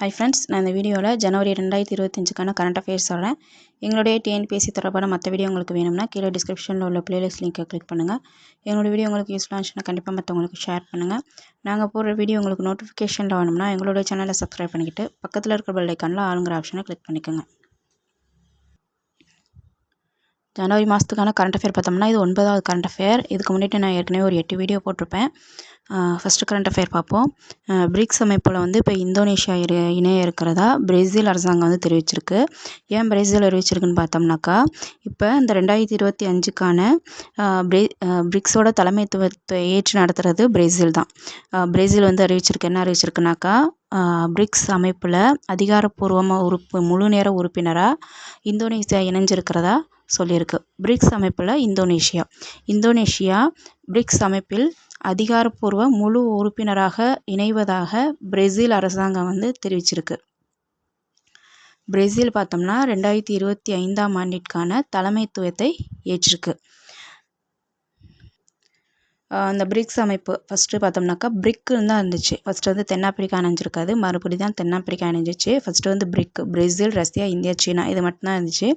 Hi friends, நான் இந்த வீடியோவில் ஜனவரி 2025க்கான கரண்ட் அஃபேர்ஸ் சொல்கிறேன். எங்களுடைய டிஎன்பிஎஸ்சி தொடர்பான மற்ற வீடியோ உங்களுக்கு வேணும்னா கீழே டிஸ்கிரிப்ஷனில் உள்ள பிளேலிஸ்ட் லிங்கை கிளிக் பண்ணுங்கள். எங்களுடைய வீடியோ உங்களுக்கு யூஸ்ஃபுல்லாக இருந்துச்சுன்னா கண்டிப்பாக மற்றவங்களுக்கு ஷேர் பண்ணுங்கள். நாங்கள் போடுற வீடியோ உங்களுக்கு நோட்டிஃபிகேஷனில் வேணும்னா எங்களுடைய சேனலை சப்ஸ்கிரைப் பண்ணிக்கிட்டு பக்கத்தில் இருக்கிற பெல் ஐக்கானில் ஆளுங்கிற ஆப்ஷனை கிளிக் பண்ணிக்கோங்க. ஜனவரி மாதத்துக்கான கரண்ட் அஃபேர் பார்த்தோம்னா இது 9வது கரண்ட் அஃபேர். இதுக்கு முன்னாடி நான் ஏற்கனவே ஒரு 8 வீடியோ போட்டிருப்பேன். ஃபஸ்ட்டு கரண்ட் அஃபேர் பார்ப்போம். பிரிக்ஸ் அமைப்பில் வந்து இப்போ இந்தோனேஷியா இணைய இருக்கிறதா பிரேசில் அரசாங்கம் வந்து தெரிவிச்சிருக்கு. ஏன் பிரேசில் அறிவிச்சிருக்குன்னு பார்த்தோம்னாக்கா, இப்போ இந்த 2025க்கான பிரிக்ஸோட தலைமைத்துவத்தை ஏற்று நடத்துகிறது பிரேசில் தான். பிரேசில் வந்து என்ன அறிவிச்சிருக்குனாக்கா, பிரிக்ஸ் அமைப்பில் அதிகாரப்பூர்வமாக முழு நேர உறுப்பினராக இந்தோனேசியா இணைஞ்சிருக்கிறதா சொல்லியிருக்கு. பிரிக்ஸ் அமைப்பில் இந்தோனேஷியா பிரிக்ஸ் அமைப்பில் அதிகாரப்பூர்வ முழு உறுப்பினராக இணைவதாக பிரேசில் அரசாங்கம் வந்து தெரிவிச்சிருக்கு. பிரேசில் பார்த்தோம்னா 2025ஆம் ஆண்டிற்கான தலைமைத்துவத்தை ஏற்றிருக்கு. அந்த பிரிக்ஸ் அமைப்பு ஃபஸ்ட்டு பார்த்தோம்னாக்கா பிரிக்குன்னு தான் இருந்துச்சு. ஃபஸ்ட்டு வந்து தென்னாப்பிரிக்கா இணைஞ்சிருக்காது, மறுபடி தான் தென்னாப்பிரிக்கா இணைஞ்சிச்சு. ஃபஸ்ட்டு வந்து பிரேசில், ரஷ்யா, இந்தியா, சீனா இது மட்டும்தான் இருந்துச்சு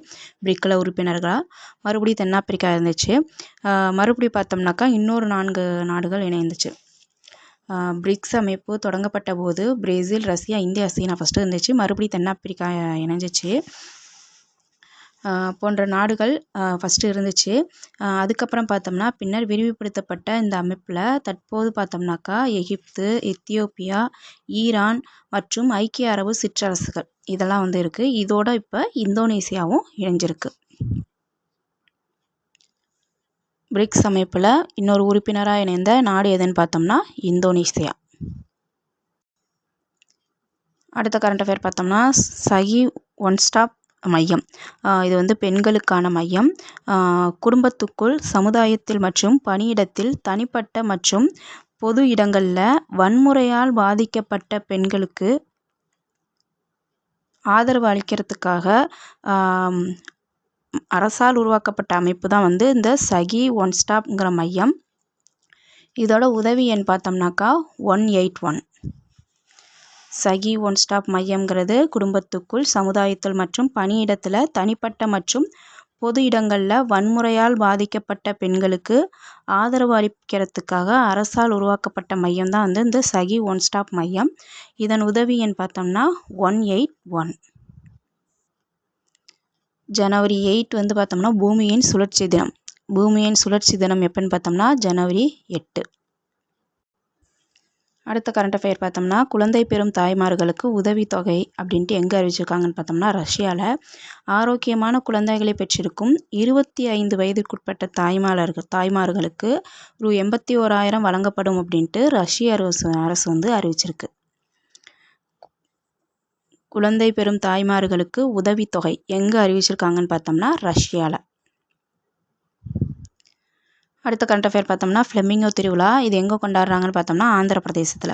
பிரிக்கில் உறுப்பினர்களாக. மறுபடியும் தென்னாப்பிரிக்கா இருந்துச்சு. மறுபடியும் பார்த்தோம்னாக்கா இன்னொரு 4 நாடுகள் இணைந்துச்சு. பிரிக்ஸ் அமைப்பு தொடங்கப்பட்ட போது பிரேசில், ரஷ்யா, இந்தியா, சீனா ஃபஸ்ட்டு இருந்துச்சு. மறுபடியும் தென்னாப்பிரிக்கா இணைஞ்சிச்சு. போன்ற நாடுகள் ஃபஸ்ட்டு இருந்துச்சு. அதுக்கப்புறம் பார்த்தோம்னா பின்னர் விரிவுபடுத்தப்பட்ட இந்த அமைப்பில் தற்போது பார்த்தோம்னாக்கா எகிப்து, எத்தியோப்பியா, ஈரான் மற்றும் ஐக்கிய அரபு சிற்றரசுகள் இதெல்லாம் வந்து இருக்குது. இதோட இப்போ இந்தோனேசியாவும் இணைஞ்சிருக்கு. பிரிக்ஸ் அமைப்பில் இன்னொரு உறுப்பினராக இணைந்த நாடு எதுன்னு பார்த்தோம்னா இந்தோனேசியா. அடுத்த கரண்ட் அஃபேர் பார்த்தோம்னா சகி ஒன் ஸ்டாப் மையம். இது வந்து பெண்களுக்கான மையம். குடும்பத்துக்குள், சமுதாயத்தில் மற்றும் பணியிடத்தில் தனிப்பட்ட மற்றும் பொது இடங்களில் வன்முறையால் பாதிக்கப்பட்ட பெண்களுக்கு ஆதரவு அளிக்கிறதுக்காக அரசால் உருவாக்கப்பட்ட அமைப்பு தான் வந்து இந்த சகி ஒன் ஸ்டாப்ங்கிற மையம். இதோட உதவி எண் பார்த்தோம்னாக்கா 181. சகி ஒன் ஸ்டாப் மையம்ங்கிறது குடும்பத்துக்குள், சமுதாயத்தில் மற்றும் பணியிடத்தில் தனிப்பட்ட மற்றும் பொது இடங்களில் வன்முறையால் பாதிக்கப்பட்ட பெண்களுக்கு ஆதரவு அளிக்கிறதுக்காக அரசால் உருவாக்கப்பட்ட மையம் தான் வந்து இந்த சகி ஒன் ஸ்டாப் மையம். இதன் உதவி எண் பார்த்தோம்னா 181. ஜனவரி 8 வந்து பார்த்தோம்னா பூமியின் சுழற்சி தினம். பூமியின் சுழற்சி தினம் எப்போன்னு பார்த்தோம்னா ஜனவரி 8. அடுத்த கரண்ட் அஃபேர் பார்த்தோம்னா குழந்தை பெறும் தாய்மார்களுக்கு உதவித்தொகை அப்படின்ட்டு எங்கே அறிவிச்சிருக்காங்கன்னு பார்த்தோம்னா ரஷ்யாவில் ஆரோக்கியமான குழந்தைகளை பெற்றிருக்கும் 25 வயதிற்குட்பட்ட தாய்மார்களுக்கு ரூ. 81,000 வழங்கப்படும் அப்படின்ட்டு ரஷ்ய அரசு வந்து அறிவிச்சிருக்கு. குழந்தை பெறும் தாய்மார்களுக்கு உதவித்தொகை எங்கே அறிவிச்சிருக்காங்கன்னு பார்த்தோம்னா ரஷ்யாவில். அடுத்த கரண்ட் அஃபேர் பார்த்தோம்னா ஃப்ளெமிங்கோ திருவிழா. இது எங்கே கொண்டாடுறாங்கன்னு பார்த்தோம்னா ஆந்திர பிரதேசத்தில்.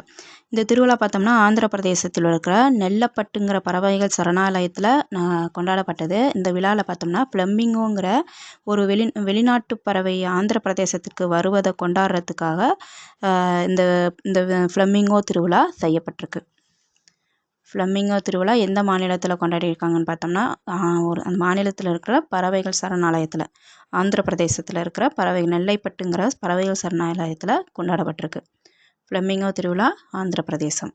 இந்த திருவிழா பார்த்தோம்னா ஆந்திர பிரதேசத்தில் இருக்கிற நெல்லப்பட்டுங்கிற பறவைகள் சரணாலயத்தில் கொண்டாடப்பட்டது. இந்த விழாவில் பார்த்தோம்னா ஃப்ளெமிங்கோங்கிற ஒரு வெளிநாட்டு பறவை ஆந்திர பிரதேசத்துக்கு வருவதை கொண்டாடுறதுக்காக இந்த இந்த ஃப்ளெமிங்கோ திருவிழா செய்யப்பட்டிருக்கு. ஃப்ளெமிங்கோ திருவிழா எந்த மாநிலத்தில் கொண்டாடியிருக்காங்கன்னு பார்த்தோம்னா அந்த மாநிலத்தில் இருக்கிற பறவைகள் சரணாலயத்தில், ஆந்திர பிரதேசத்தில் இருக்கிற நெல்லைப்பட்டுங்கிற பறவைகள் சரணாலயத்தில் கொண்டாடப்பட்டிருக்கு. ஃப்ளெமிங்கோ திருவிழா ஆந்திர பிரதேசம்.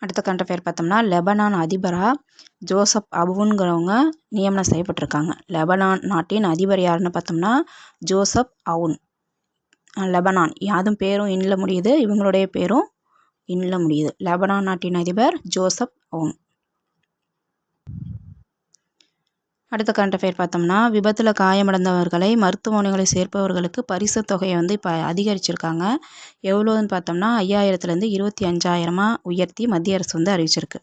அடுத்த கரண்ட் அஃபேர் பார்த்தோம்னா லெபனான் அதிபராக ஜோசப் அவுன்கிறவங்க நியமனம் செய்யப்பட்டிருக்காங்க. லெபனான் நாட்டின் அதிபர் யாருன்னு பார்த்தோம்னா ஜோசப் அவுன். லெபனான் அதுவும் பேரும் இன்ல முடியுது, இவங்களுடைய பேரும் இன்ல முடியுது. லெபனான் நாட்டின் அதிபர் ஜோசப் அவுன். அடுத்த கரண்ட் அஃபேர் பார்த்தோம்னா விபத்தில் காயமடைந்தவர்களை மருத்துவமனைகளில் சேர்ப்பவர்களுக்கு பரிசு தொகையை வந்து இப்போ அதிகரிச்சிருக்காங்க. எவ்வளோன்னு பார்த்தோம்னா 5,000லேருந்து 25,000 உயர்த்தி மத்திய அரசு வந்து அறிவிச்சிருக்கு.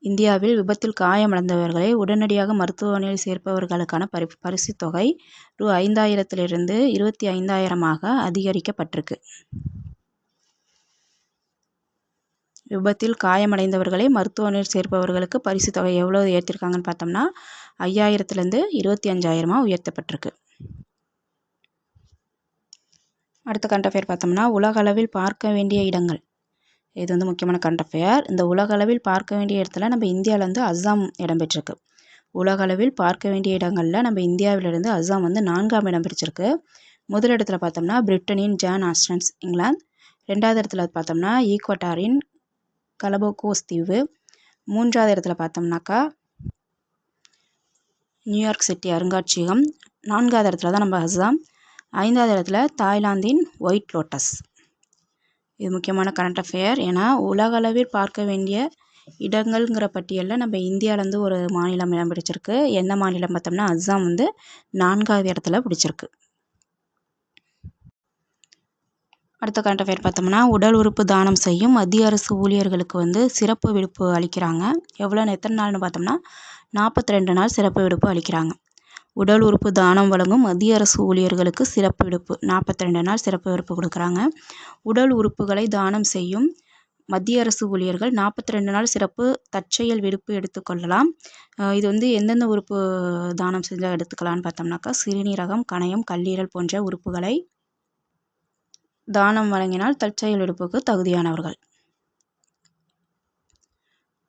இந்தியாவில் விபத்தில் காயமடைந்தவர்களை உடனடியாக மருத்துவமனையில் சேர்ப்பவர்களுக்கான பரிசு தொகை ரூ. 5,000லிருந்து 25,000 அதிகரிக்கப்பட்டிருக்கு. விபத்தில் காயமடைந்தவர்களை மருத்துவமனையில் சேர்ப்பவர்களுக்கு பரிசு தொகை எவ்வளோ ஏற்றிருக்காங்கன்னு பார்த்தோம்னா 5,000லேருந்து 25,000 உயர்த்தப்பட்டிருக்கு. அடுத்த கரண்ட் அஃபேர் பார்த்தோம்னா உலகளவில் பார்க்க வேண்டிய இடங்கள். இது வந்து முக்கியமான கரண்ட் அஃபேர். இந்த உலகளவில் பார்க்க வேண்டிய இடத்துல நம்ம இந்தியாவில் வந்து அஸ்ஸாம் இடம்பெற்றிருக்கு. உலகளவில் பார்க்க வேண்டிய இடங்களில் நம்ம இந்தியாவிலிருந்து அஸ்ஸாம் வந்து 4ஆம் இடம் பிடிச்சிருக்கு. முதல் இடத்துல பார்த்தோம்னா பிரிட்டனின் ஜான் ஆஸ்டன்ஸ் இங்கிலாந்து. 2வது இடத்துல பார்த்தோம்னா ஈக்வட்டாரின் கலபோகோஸ் தீவு. 3வது இடத்துல பார்த்தோம்னாக்கா நியூயார்க் சிட்டி அருங்காட்சியகம். 4வது இடத்துல தான் நம்ம அஸ்ஸாம். 5வது இடத்துல தாய்லாந்தின் ஒயிட் லோட்டஸ். இது முக்கியமான கரண்ட் அஃபேர். ஏன்னா உலகளவில் பார்க்க வேண்டிய இடங்கள்ங்கிற பட்டியலில் நம்ம இந்தியாவிலேருந்து ஒரு மாநிலம் இடம் பிடிச்சிருக்கு. என்ன மாநிலம் பார்த்தோம்னா அஸ்ஸாம் வந்து 4வது இடத்துல பிடிச்சிருக்கு. அடுத்த கரண்ட் அஃபேர் பார்த்தோம்னா உடல் உறுப்பு தானம் செய்யும் மத்திய அரசு ஊழியர்களுக்கு வந்து சிறப்பு விடுப்பு அளிக்கிறாங்க. எத்தனை நாள்னு பார்த்தோம்னா 42 நாள் சிறப்பு விடுப்பு அளிக்கிறாங்க. உடல் உறுப்பு தானம் வழங்கும் மத்திய அரசு ஊழியர்களுக்கு சிறப்பு விடுப்பு 42 நாள் சிறப்பு விடுப்பு கொடுக்குறாங்க. உடல் உறுப்புகளை தானம் செய்யும் மத்திய அரசு ஊழியர்கள் 42 நாள் சிறப்பு தற்செயல் விடுப்பு எடுத்துக்கொள்ளலாம். இது வந்து எந்தெந்த உறுப்பு தானம் செஞ்சால் எடுத்துக்கலான்னு பார்த்தோம்னாக்கா சிறுநீரகம், கணையம், கல்லீரல் போன்ற உறுப்புகளை தானம் வழங்கினால் தற்செயல் விடுப்புக்கு தகுதியானவர்கள்.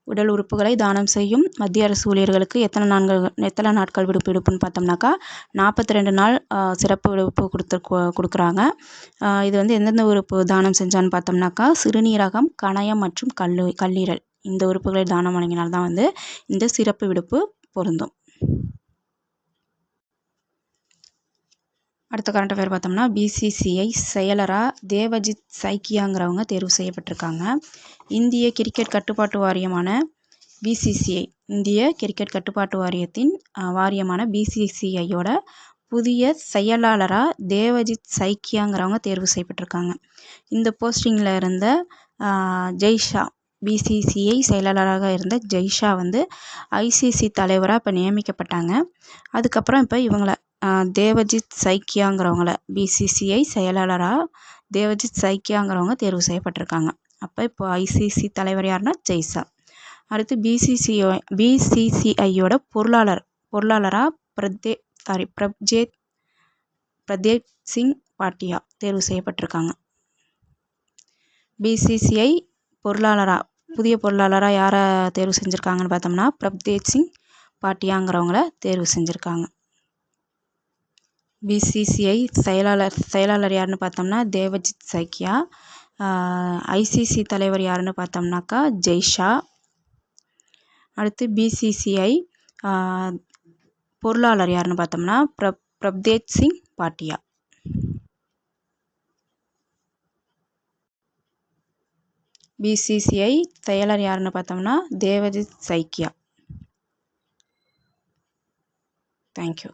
உடல் உறுப்புகளை தானம் செய்யும் மத்திய அரசு ஊழியர்களுக்கு எத்தனை நாட்கள் விடுப்பு எடுப்புன்னு பார்த்தோம்னாக்கா 42 நாள் சிறப்பு விடுப்பு கொடுக்குறாங்க. இது வந்து எந்தெந்த உறுப்பு தானம் செஞ்சான்னு பார்த்தோம்னாக்கா சிறுநீரகம், கணையம் மற்றும் கல்லீரல் இந்த உறுப்புகளை தானம் வழங்கினால்தான் வந்து இந்த சிறப்பு விடுப்பு பொருந்தும். அடுத்த கரண்ட் அஃபேர் பார்த்தோம்னா பிசிசிஐ செயலராக தேவஜித் சைக்கியாங்கிறவங்க தேர்வு செய்யப்பட்டிருக்காங்க. இந்திய கிரிக்கெட் கட்டுப்பாட்டு வாரியமான பிசிசிஐ இந்திய கிரிக்கெட் கட்டுப்பாட்டு வாரியமான பிசிசிஐயோட புதிய செயலாளராக தேவஜித் சைக்கியாங்கிறவங்க தேர்வு செய்யப்பட்டிருக்காங்க. இந்த போஸ்டிங்கில் இருந்த ஜெய்ஷா பிசிசிஐ செயலாளராக இருந்த ஜெய்ஷா வந்து ஐசிசி தலைவராக இப்போ நியமிக்கப்பட்டாங்க. அதுக்கப்புறம் இப்போ இவங்களை தேவஜித் சைக்கியாங்கிறவங்கள பிசிசிஐ செயலாளராக தேவஜித் சைக்கியாங்கிறவங்க தேர்வு செய்யப்பட்டிருக்காங்க. அப்போ இப்போ ஐசிசி தலைவர் யாருன்னா ஜெய்ஷா. அடுத்து பிசிசிஐயோட பொருளாளராக பிரப்ஜேத் சிங் பாட்டியா தேர்வு செய்யப்பட்டிருக்காங்க. பிசிசிஐ புதிய பொருளாளராக யாரை தேர்வு செஞ்சுருக்காங்கன்னு பார்த்தோம்னா பிரப்ஜேத் சிங் பாட்டியாங்கிறவங்கள தேர்வு செஞ்சுருக்காங்க. பிசிசிஐ செயலாளர் யாருன்னு பார்த்தோம்னா தேவஜித் சைக்கியா. ஐசிசி தலைவர் யாருன்னு பார்த்தோம்னாக்கா ஜெய்ஷா. அடுத்து பிசிசிஐ பொருளாளர் யாருன்னு பார்த்தோம்னா பிரப்ஜேத் சிங் பாட்டியா. பிசிசிஐ செயலர் யாருன்னு பார்த்தோம்னா தேவஜித் சைக்கியா. தேங்க்யூ.